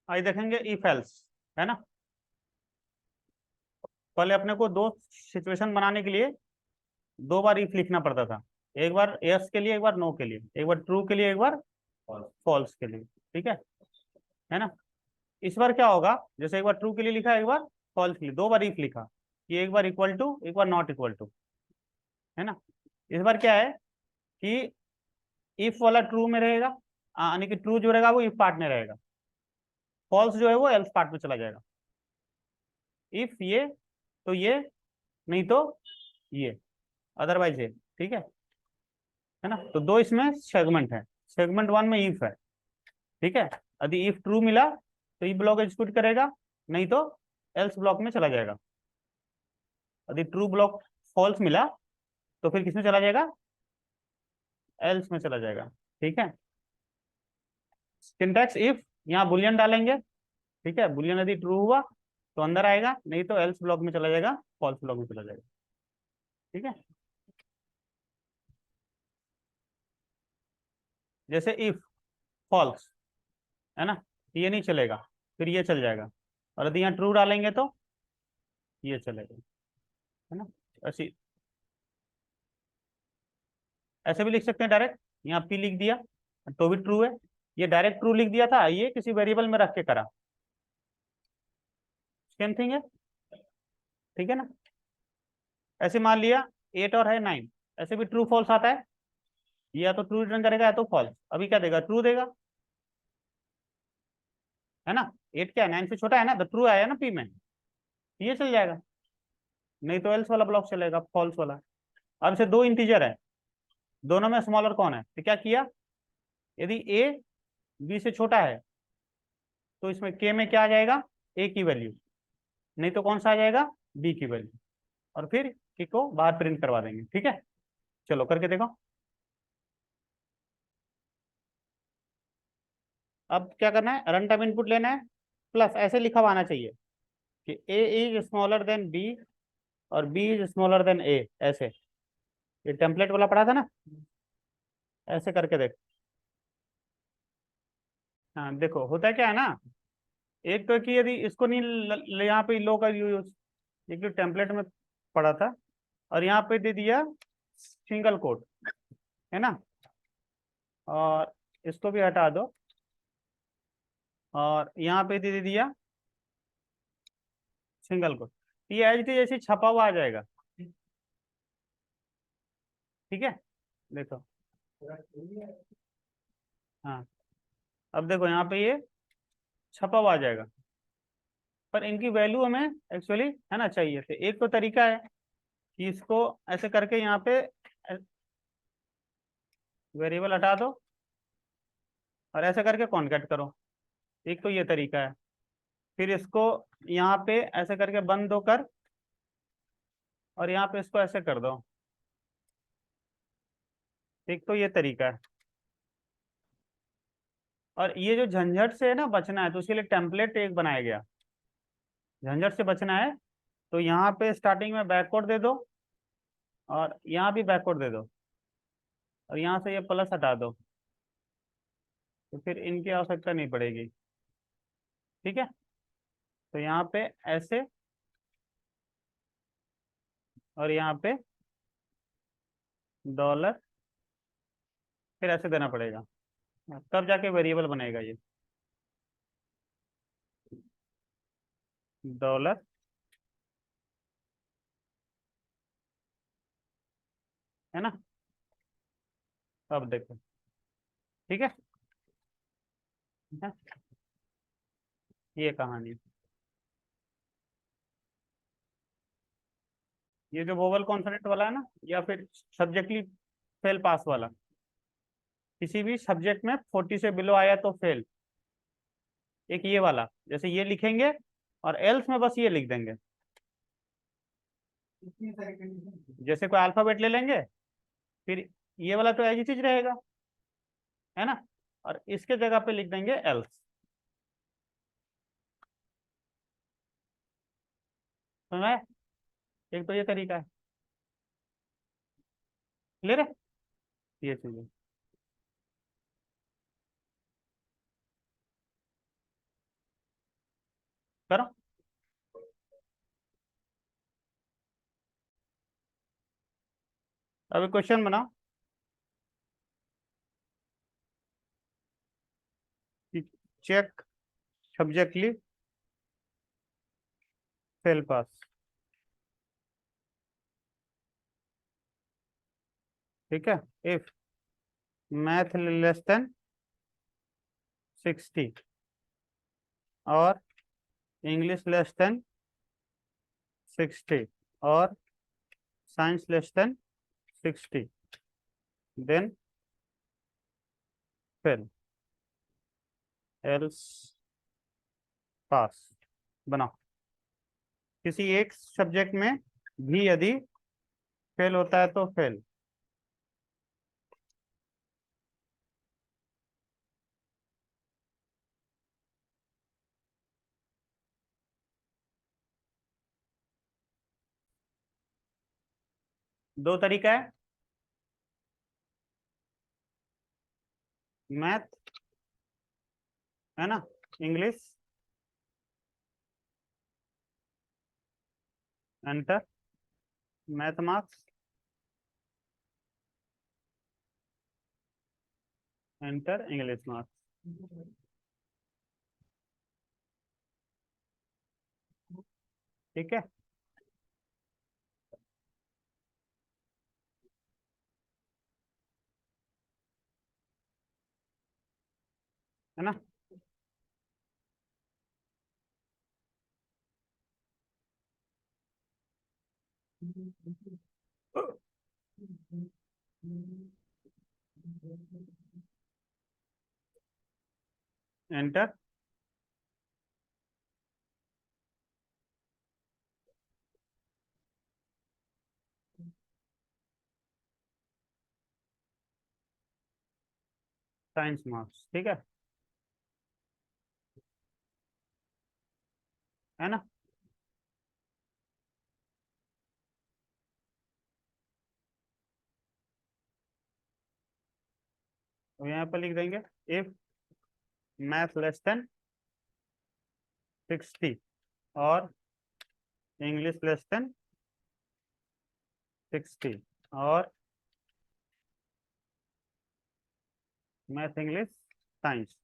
आई देखेंगे if else, है ना। पहले अपने को दो सिचुएशन बनाने के लिए दो बार इफ लिखना पड़ता था। एक बार यस के लिए, एक बार नो के लिए, एक बार ट्रू के लिए, एक बार फॉल्स के लिए। ठीक है ना। इस बार क्या होगा, जैसे एक बार ट्रू के लिए लिखा, एक बार फॉल्स के लिए, दो बार इफ लिखा, कि एक बार इक्वल टू, एक बार नॉट इक्वल टू, है ना। इस बार क्या है कि इफ वाला ट्रू में रहेगा, यानी कि ट्रू जो रहेगा वो इफ पार्ट में रहेगा, फॉल्स जो है वो एल्स पार्ट में चला जाएगा। इफ ये तो ये, नहीं तो ये, अदरवाइज ये। ठीक है ना। तो दो इसमें सेगमेंट है। सेगमेंट वन में इफ है, ठीक है। यदि इफ ट्रू मिला तो ई ब्लॉक एग्जीक्यूट करेगा, नहीं तो एल्स ब्लॉक में चला जाएगा। यदि ट्रू ब्लॉक फॉल्स मिला तो फिर किसमें चला जाएगा, एल्स में चला जाएगा। ठीक है। सिंटैक्स इफ, यहाँ बुलियन डालेंगे, ठीक है। बुलियन यदि ट्रू हुआ तो अंदर आएगा, नहीं तो एल्स ब्लॉक में चला जाएगा, फॉल्स ब्लॉक में चला जाएगा। ठीक है। जैसे इफ फॉल्स, है ना, ये नहीं चलेगा, फिर ये चल जाएगा। और यदि यहाँ ट्रू डालेंगे तो ये चलेगा, है ना। ऐसे ऐसे भी लिख सकते हैं डायरेक्ट, यहाँ पी लिख दिया तो भी ट्रू है। ये डायरेक्ट ट्रू लिख दिया था, ये किसी वेरिएबल में रख के करा, सेम थिंग है। ठीक है ना। ऐसे मान लिया 8 और है 9, ऐसे भी ट्रू फॉल्स आता है। ये या तो ट्रू रिटर्न करेगा या तो फॉल्स। अभी क्या देगा, ट्रू देगा, है ना। 8 क्या है, 9 से छोटा है ना, तो ट्रू आया ना पी में, ये चल जाएगा, नहीं तो एल्स वाला ब्लॉक चलेगा, फॉल्स वाला। अब से दो इंटीजर है, दोनों में स्मॉलर कौन है, तो क्या किया, यदि ए बी से छोटा है तो इसमें के में क्या आ जाएगा, ए की वैल्यू, नहीं तो कौन सा आ जाएगा, बी की वैल्यू। और फिर के को बाहर प्रिंट करवा देंगे। ठीक है, चलो करके देखो। अब क्या करना है, रन टाइम इनपुट लेना है, प्लस ऐसे लिखा हुआ आना चाहिए कि ए इज स्मॉलर देन बी और बी इज स्मॉलर देन ए, ऐसे। ये टेम्पलेट वाला पढ़ा था ना, ऐसे करके देख। हाँ देखो होता क्या है ना, एक तो कि यदि इसको नहीं यहाँ पे लो का यूज, एक जो टेम्पलेट में पढ़ा था, और यहाँ पे दे दिया सिंगल कोट, है ना। और इसको भी हटा दो, और यहाँ पे दे दिया सिंगल कोट। ये एज इट इज ऐसे छपा हुआ आ जाएगा। ठीक है, देखो। हाँ, अब देखो यहाँ पे ये छपा हुआ आ जाएगा, पर इनकी वैल्यू हमें एक्चुअली, है ना, चाहिए। तो एक तो तरीका है कि इसको ऐसे करके यहाँ पे वेरिएबल हटा दो और ऐसे करके कॉन्केट करो, एक तो ये तरीका है। फिर इसको यहाँ पे ऐसे करके बंद दो कर, और यहाँ पे इसको ऐसे कर दो, एक तो ये तरीका है। और ये जो झंझट से है ना बचना है, तो उसके लिए टेम्पलेट एक बनाया गया। झंझट से बचना है तो यहाँ पे स्टार्टिंग में बैकवर्ड दे दो, और यहाँ भी बैकवर्ड दे दो, और यहाँ से ये प्लस हटा दो, तो फिर इनकी आवश्यकता नहीं पड़ेगी। ठीक है, तो यहाँ पे ऐसे, और यहाँ पे डॉलर, फिर ऐसे देना पड़ेगा, तब जाके वेरिएबल बनेगा ये, डॉलर, है ना। अब देखो, ठीक है। है? ये कहानी, ये जो वोवल कॉन्सोनेंट वाला है ना, या फिर सब्जेक्टली फेल पास वाला, किसी भी सब्जेक्ट में 40 से बिलो आया तो फेल। एक ये वाला, जैसे ये लिखेंगे और एल्स में बस ये लिख देंगे, जैसे कोई अल्फाबेट ले लेंगे, फिर ये वाला तो एज इट इज रहेगा, है ना, और इसके जगह पे लिख देंगे एल्स। समझ में आया? एक तो ये तरीका है, क्लियर है ये चीजें। करो। अभी क्वेश्चन बनाओ कि चेक सब्जेक्टली फेल पास। ठीक है। इफ मैथ लेस देन 60 और इंग्लिश लेस देन 60 और science less than 60 then fail else pass. बनाओ। किसी एक सब्जेक्ट में भी यदि फेल होता है तो फेल। दो तरीका है, मैथ है ना, English enter math marks enter English marks. ठीक है। है ना। Enter science marks. ठीक है ना। तो यहाँ पर लिख देंगे इफ मैथ लेस देन 60 और इंग्लिश लेस देन 60 और math English science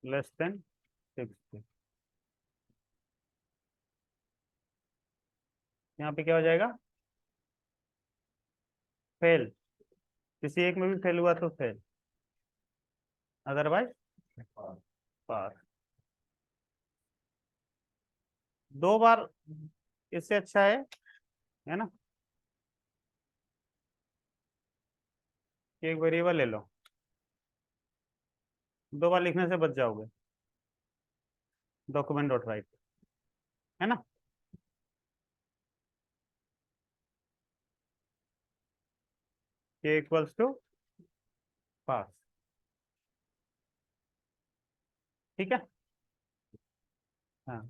less than 60। यहाँ पे क्या हो जाएगा, फेल। किसी एक में भी फेल हुआ तो फेल, अदरवाइज पास। दो बार इससे अच्छा है ना कि एक वेरिएबल ले लो, दो बार लिखने से बच जाओगे। डॉक्यूमेंट डॉट राइट है ना। के इक्वल्स टू पास। ठीक है। हाँ।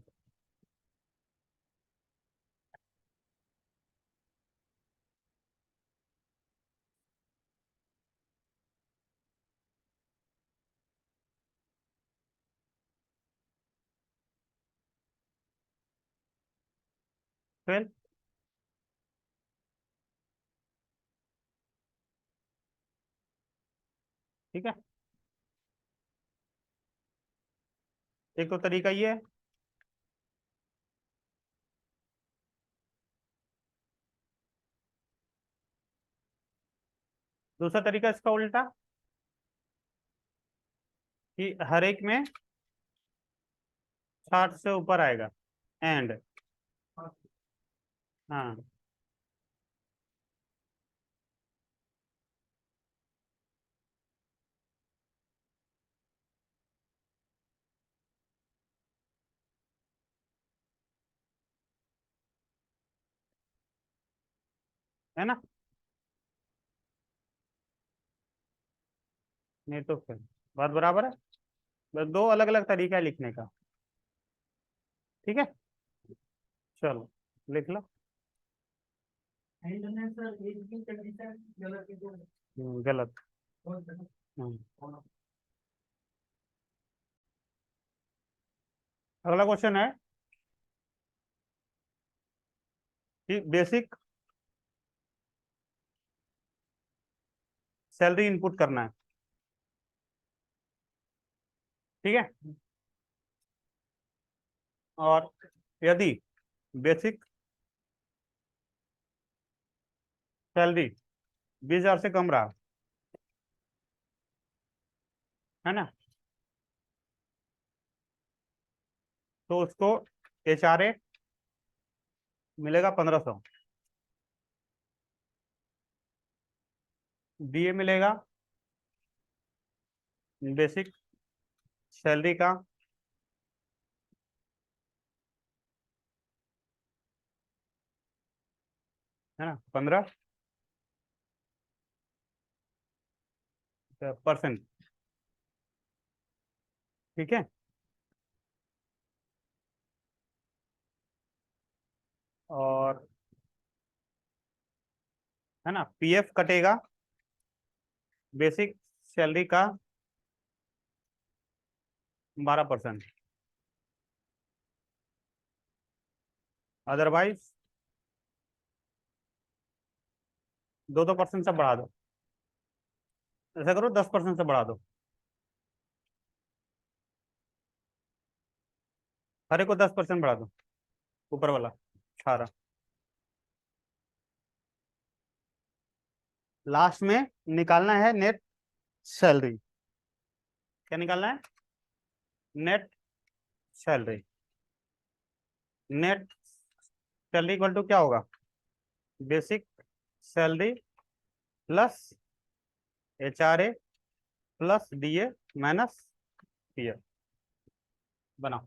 फेल। ठीक है। एक तो तरीका ये है, दूसरा तरीका इसका उल्टा कि हर एक में 60 से ऊपर आएगा एंड। हाँ। है ना। नहीं तो फिर बात बराबर है। बस दो अलग अलग तरीका है लिखने का। ठीक है। चलो लिख लो। गलत। हम्म। अगला क्वेश्चन है कि बेसिक सैलरी इनपुट करना है। ठीक है। और यदि बेसिक सैलरी 20,000 से कम रहा, है ना, तो उसको HRA मिलेगा 1500, DA मिलेगा बेसिक सैलरी का है ना 15%। ठीक है। और है ना PF कटेगा बेसिक सैलरी का 12%। अदरवाइज 2-2% से बढ़ा दो, ऐसा करो 10% से बढ़ा दो, हर एक को 10% बढ़ा दो, ऊपर वाला 18। लास्ट में निकालना है नेट सैलरी। क्या निकालना है? Net salary. Net salary equal to क्या होगा? Basic salary plus HRA plus DA minus PF। बनाओ।